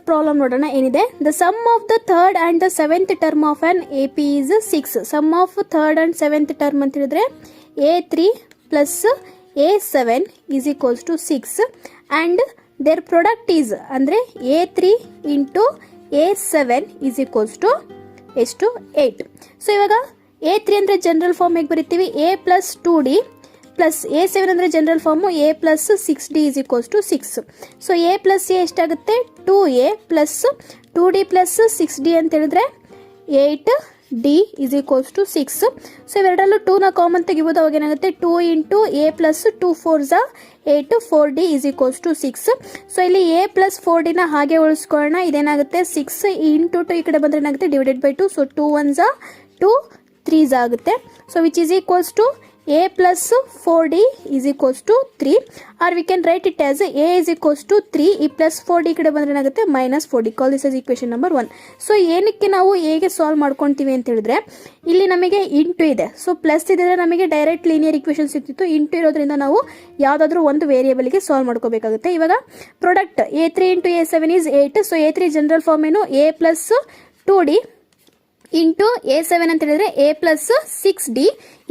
Problem ನೋಡೋಣ ಏನಿದೆ. The sum of the third and the seventh term of an AP is 6. Sum of third and seventh term ಅಂತ ಹೇಳಿದ್ರೆ A3 plus A7 is equals to 6 and their product is ಅಂದ್ರೆ A3 into A7 is equals to ಎಷ್ಟು 8. So ಇವಾಗ A3 ಅಂದ್ರೆ general form ಹೇಗೆ ಬರೀತೀವಿ, A plus 2D plus A7 ಅಂದ್ರೆ general form A plus 6D is equals to 6. So A plus A ಎಷ್ಟಾಗುತ್ತೆ 2A plus 2D plus 6D ಅಂತ ಹೇಳಿದ್ರೆ 8D is equals to 6. So ಇವೆರಡರಲ್ಲೂ 2ನ common ತೆಗಿಬೋದು. ಅವಾಗ ಏನಾಗುತ್ತೆ 2 into A plus 2 4 8 4D is equals to 6. So ಇಲ್ಲಿ A plus 4Dನ ಹಾಗೆ ಉಳಿಸ್ಕೊಳ್ಳೋಣ. ಇದೇನಾಗುತ್ತೆ 6 ಇಂಟು 2 ಈ ಕಡೆ ಬಂದ್ರೆ ಏನಾಗುತ್ತೆ ಡಿವೈಡೆಡ್ ಬೈ 2. ಸೊ 2 1 2 3 ಆಗುತ್ತೆ. So which is equals to A plus 4D is equals to 3, or we can write it as A is equals to 3 ಈ plus 4D ಕಡೆ ಬಂದ್ರೆ ಏನಾಗುತ್ತೆ minus 4D. Call this as equation number 1. So ಏನಕ್ಕೆ ನಾವು A ಗೆ solve ಮಾಡ್ಕೊಂತೀವಿ ಅಂತ ಹೇಳಿದ್ರೆ ಇಲ್ಲಿ ನಮಗೆ ಇಂಟು ಇದೆ. ಸೊ ಪ್ಲಸ್ ಇದ್ರೆ ನಮಗೆ ಡೈರೆಕ್ಟ್ ಲೀನಿಯರ್ ಇಕ್ವೇಶನ್ ಸಿಗ್ತಿತ್ತು. ಇಂಟು ಇರೋದ್ರಿಂದ ನಾವು ಯಾವ್ದಾದ್ರು ಒಂದು ವೇರಿಯೇಬಲ್ಗೆ ಸಾಲ್ವ್ ಮಾಡ್ಕೋಬೇಕಾಗುತ್ತೆ. ಇವಾಗ product A3 into A7 is 8. So A3 general form ಏನು A plus 2D into A7 ಅಂತ ಹೇಳಿದ್ರೆ A plus 6D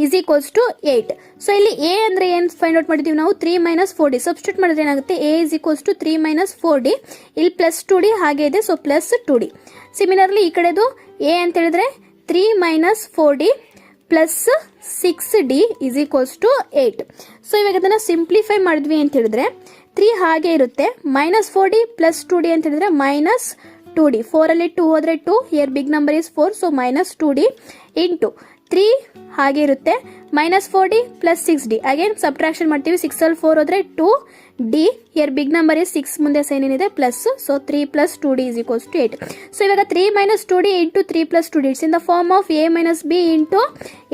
is equals to 8. So ಇಲ್ಲಿ A ಅಂದ್ರೆ ಏನು ಫೈಂಡ್ ಔಟ್ ಮಾಡಿದೀವಿ ನಾವು 3 ಮೈನಸ್ 4D ಸಬ್ಸ್ಟಿಟ್ಯೂಟ್ ಮಾಡಿದ್ರೆ ಏನಾಗುತ್ತೆ A is equals to 3 minus 4D. ಇಲ್ಲಿ ಪ್ಲಸ್ 2D ಹಾಗೆ ಇದೆ. So plus 2D. ಸಿಮಿಲರ್ಲಿ ಈ ಕಡೆದು A ಅಂತ ಹೇಳಿದ್ರೆ 3 minus 4D plus 6D is equals to 8. So ಇವಾಗ ಅದನ್ನ ಸಿಂಪ್ಲಿಫೈ ಮಾಡಿದ್ವಿ ಅಂತ ಹೇಳಿದ್ರೆ 3 ಹಾಗೆ ಇರುತ್ತೆ, ಮೈನಸ್ 4D ಪ್ಲಸ್ 2D ಅಂತ ಹೇಳಿದ್ರೆ ಮೈನಸ್ 2D. 4 ಅಲ್ಲಿ 2 ಹೋದ್ರೆ 2, here big number is 4. So minus 2D into 3 ಹಾಗೆ ಇರುತ್ತೆ, minus 4D plus 6D. Again subtraction ಮಾಡ್ತೀವಿ. 6 ಅಲ್ಲಿ 4 ಹೋದ್ರೆ 2D, here big number is 6 ಮುಂದೆ ಸೈನ್ ಏನಿದೆ plus. So 3 plus 2D is equals to 8. So ಇವಾಗ 3 minus 2D into 3 plus 2D it's in the form of A minus B into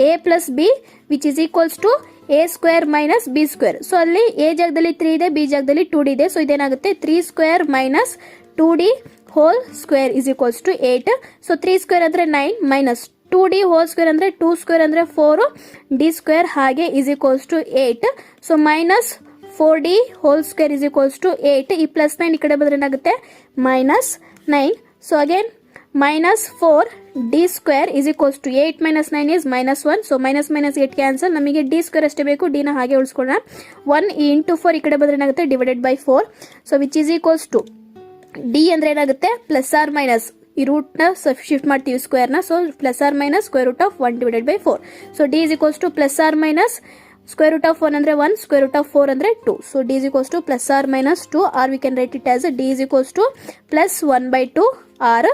A plus B which is equals to A square minus B square. So ಅಲ್ಲಿ A ಜಾಗದಲ್ಲಿ 3 ಇದೆ, B ಜಾಗದಲ್ಲಿ 2D ಇದೆ. So ಇದೇನಾಗುತ್ತೆ 3 square minus 2D whole square is equals to 8. So 3 square ಅಂದ್ರೆ 9 minus 2D whole square ಅಂದ್ರೆ 2 square ಅಂದ್ರೆ 4, D square ಹಾಗೆ is equals to 8. So minus 4D whole square is equals to 8. ಈ plus 9 ಈ ಕಡೆ ಬಂದ್ರೆ ಏನಾಗುತ್ತೆ minus 9. So again minus 4D square is equals to 8 minus 9 is minus 1. So minus minus 8 cancel. ನಮಗೆ D square ಅಷ್ಟೇ ಬೇಕು, D ನ ಹಾಗೆ ಉಳಿಸ್ಕೊಳ್ಳೋಣ. 1 ಇಂಟು 4 ಈ ಕಡೆ ಬಂದ್ರೆ ಏನಾಗುತ್ತೆ divided by 4. So which is equals to D ಅಂದ್ರೆ ಏನಾಗುತ್ತೆ ಪ್ಲಸ್ ಆರ್ ಮೈನಸ್ ಈ ರೂಟ್ ನ ಶಿಫ್ಟ್ ಮಾಡ್ತೀವಿ ಸ್ಕ್ವೇರ್ ನ. So plus or minus square root of 1 divided by 4. So D is equals to plus or minus square root of 1 ಅಂದ್ರೆ 1, square root of 4 ಅಂದ್ರೆ 2. So D is equals to plus or minus 2, or we can write it as D is equals to plus 1 by 2 or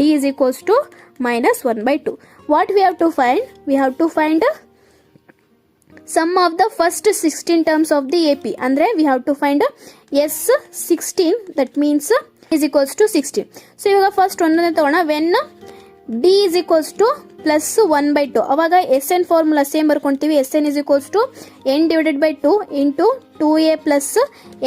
D is equals to minus 1 by 2. What we have to find? We have to find sum of the first 16 terms of the AP. ಅಂದ್ರೆ we have to find S16, that means is equals to 16. So ಇವಾಗ first ಒಂದನೇ ತಗೋಣ. When D is equals to plus 1 by 2 ಅವಾಗ SN formula same ಬರ್ಕೊಂತೀವಿ. SN is equals to n divided by 2 into 2A plus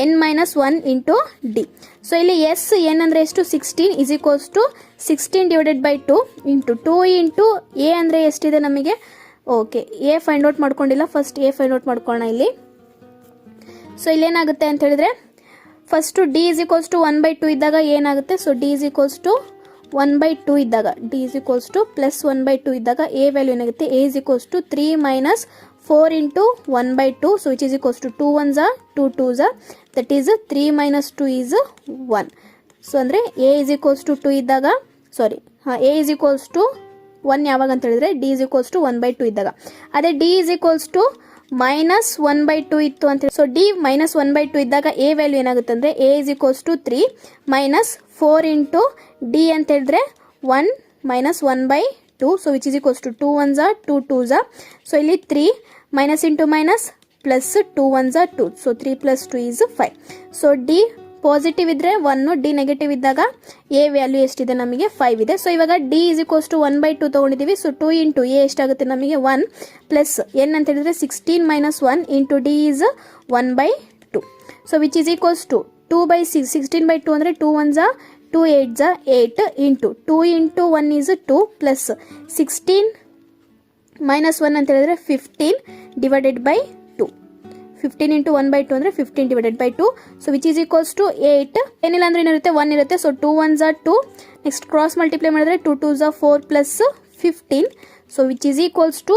n minus 1 into D. So ಇಲ್ಲಿ SN ಅಂದ್ರೆ ಎಷ್ಟು 16 is equals to 16 divided by 2 into 2 into A ಅಂದ್ರೆ ಎಷ್ಟಿದೆ ನಮಗೆ. Okay, A find out ಮಾಡ್ಕೊಂಡಿಲ್ಲ, first A find out ಮಾಡ್ಕೊಳ್ಳೋಣ ಇಲ್ಲಿ. So ಇಲ್ಲೇನಾಗುತ್ತೆ ಅಂತ ಹೇಳಿದ್ರೆ first D is equals to 1 by 2 ಇದ್ದಾಗ ಏನಾಗುತ್ತೆ. So D is equals to 1 by 2 ಇದ್ದಾಗ D is equals to plus 1 by 2 ಇದ್ದಾಗ A ವ್ಯಾಲ್ಯೂ ಏನಾಗುತ್ತೆ A is equals to 3 minus 4 into 1 by 2. So which is equals to 2 1 2 2 that is 3 minus 2 is 1. So ಅಂದ್ರೆ A is equals to 2 ಇದ್ದಾಗ ಸಾರಿ A is equals to 1 ಯಾವಾಗ ಅಂತ ಹೇಳಿದ್ರೆ D is equals to 1 by 2 ಇದ್ದಾಗ. ಅದೇ D is equals to minus 1 by 2 ಇತ್ತು ಅಂತ ಹೇಳಿ. ಸೊ D ಮೈನಸ್ 1 ಬೈ 2 ಇದ್ದಾಗ A ವ್ಯಾಲ್ಯೂ ಏನಾಗುತ್ತೆ ಅಂದ್ರೆ A is equals to 3 minus 4 into D ಅಂತ ಹೇಳಿದ್ರೆ 1 minus 1 by 2. So which is equals to 2 1 2 2 so ಇಲ್ಲಿ 3 minus into minus plus 2 1 2. So 3 plus 2 is 5. So D positive ಇದ್ರೆ 1, D negative ಇದ್ದಾಗ A value ಎಷ್ಟಿದೆ ನಮಗೆ 5 ಇದೆ. ಸೊ ಇವಾಗ D is equals to 1 by 2 ತಗೊಂಡಿದ್ದೀವಿ. ಸೊ 2 ಇಂಟು A ಎಷ್ಟಾಗುತ್ತೆ ನಮಗೆ 1 ಪ್ಲಸ್ n ಅಂತ ಹೇಳಿದ್ರೆ 16 minus 1 into D is 1 by 2. So which is equals to 2 by 6 16 by 2 ಅಂದ್ರೆ 2 1 2 8 8 into 2 into 1 is 2 plus 16 minus 1 ಅಂತ ಹೇಳಿದ್ರೆ 15 ಡಿವೈಡೆಡ್ ಬೈ 2. 15 ಇಂಟು 1/2 ಅಂದರೆ 15 divided by 2. So which is equals to 8. ಏನಿಲ್ಲ ಅಂದ್ರೆ ಏನಿರುತ್ತೆ 1 ಇರುತ್ತೆ. So 2 1s are 2. Next cross multiply ಮಾಡಿದ್ರೆ 2 2s are 4 plus 15. So which is equals to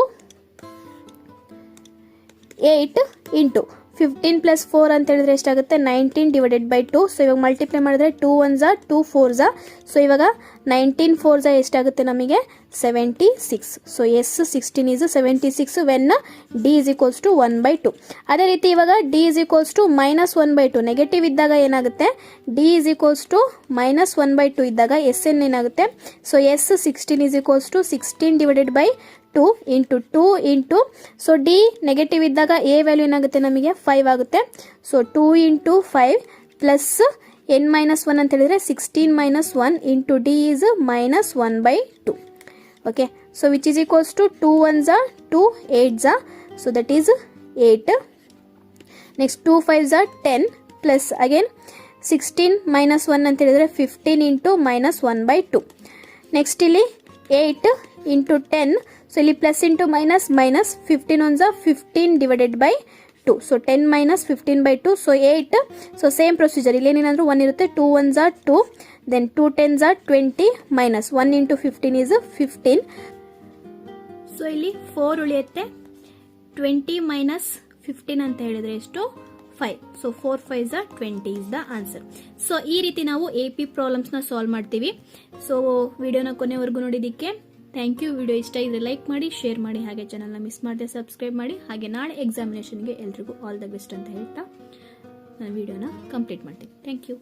8 into 15 plus 4 ಅಂತ ಹೇಳಿದ್ರೆ ಎಷ್ಟಾಗುತ್ತೆ 19 ಡಿವೈಡೆಡ್ ಬೈ 2. ಸೊ ಇವಾಗ ಮಲ್ಟಿಪ್ಲೈ ಮಾಡಿದ್ರೆ 2 1s are 2 4s are. So ಇವಾಗ 19 4s are ಎಷ್ಟಾಗುತ್ತೆ ನಮಗೆ 76. So S 16 is 76 when D is equals to 1/2. ಅದೇ ರೀತಿ ಇವಾಗ D is equals to -1/2 negative ಇದ್ದಾಗ ಏನಾಗುತ್ತೆ ಡಿ ಇಸ್ ಈಕ್ವಲ್ಸ್ ಟು -1/2 ಇದ್ದಾಗ ಎಸ್ ಎನ್ ಏನಾಗುತ್ತೆ. So S 16 is equals to 16 divided by 2 into 2 into so D negative ಇದ್ದಾಗ A value ಏನಾಗುತ್ತೆ ನಮಗೆ 5 ಆಗುತ್ತೆ. ಸೊ 2 ಇಂಟು 5 ಪ್ಲಸ್ n-1 ಅಂತ ಹೇಳಿದ್ರೆ 16 - 1 into D is -1/2. Okay, so which is equals to 2 1s are 2 8s are. So that is 8. Next 2 5s are 10 plus again 16 - 1 ಅಂತ ಹೇಳಿದ್ರೆ 15 into -1/2. Next ಇಲ್ಲಿ 8 into 10. So ಇಲ್ಲಿ plus into minus 15 1s are 15 divided by 2. So 10 - 15/2. So 8. So same procedure ಇಲ್ಲಿ ಏನೇನಾದ್ರೂ 1 ಇರುತ್ತೆ. 2 1s are 2, then 2 10s are 20 minus 1 into 15 is 15. So ಇಲ್ಲಿ 4 ಉಳಿಯುತ್ತೆ. 20 minus 15 ಅಂತ ಹೇಳಿದ್ರೆ ಎಷ್ಟು 5. So 4 5s are 20 is the answer. So ಈ ರೀತಿ ನಾವು AP ಪ್ರಾಬ್ಲಮ್ಸ್ನ ಸಾಲ್ವ್ ಮಾಡ್ತೀವಿ. ಸೊ ವಿಡಿಯೋನ ಕೊನೆವರೆಗೂ ನೋಡಿದ್ದಕ್ಕೆ ಥ್ಯಾಂಕ್ ಯು. ವಿಡಿಯೋ ಇಷ್ಟ ಇದ್ರೆ ಲೈಕ್ ಮಾಡಿ, ಶೇರ್ ಮಾಡಿ, ಹಾಗೆ ಚಾನಲ್ನ ಮಿಸ್ ಮಾಡದೆ ಸಬ್ಸ್ಕ್ರೈಬ್ ಮಾಡಿ. ಹಾಗೆ ನಾಳೆ ಎಕ್ಸಾಮಿನೇಷನ್ಗೆ ಎಲ್ರಿಗೂ ಆಲ್ ದ ಬೆಸ್ಟ್ ಅಂತ ಹೇಳ್ತಾ ನಾನು ವಿಡಿಯೋನ ಕಂಪ್ಲೀಟ್ ಮಾಡ್ತೀನಿ. Thank you.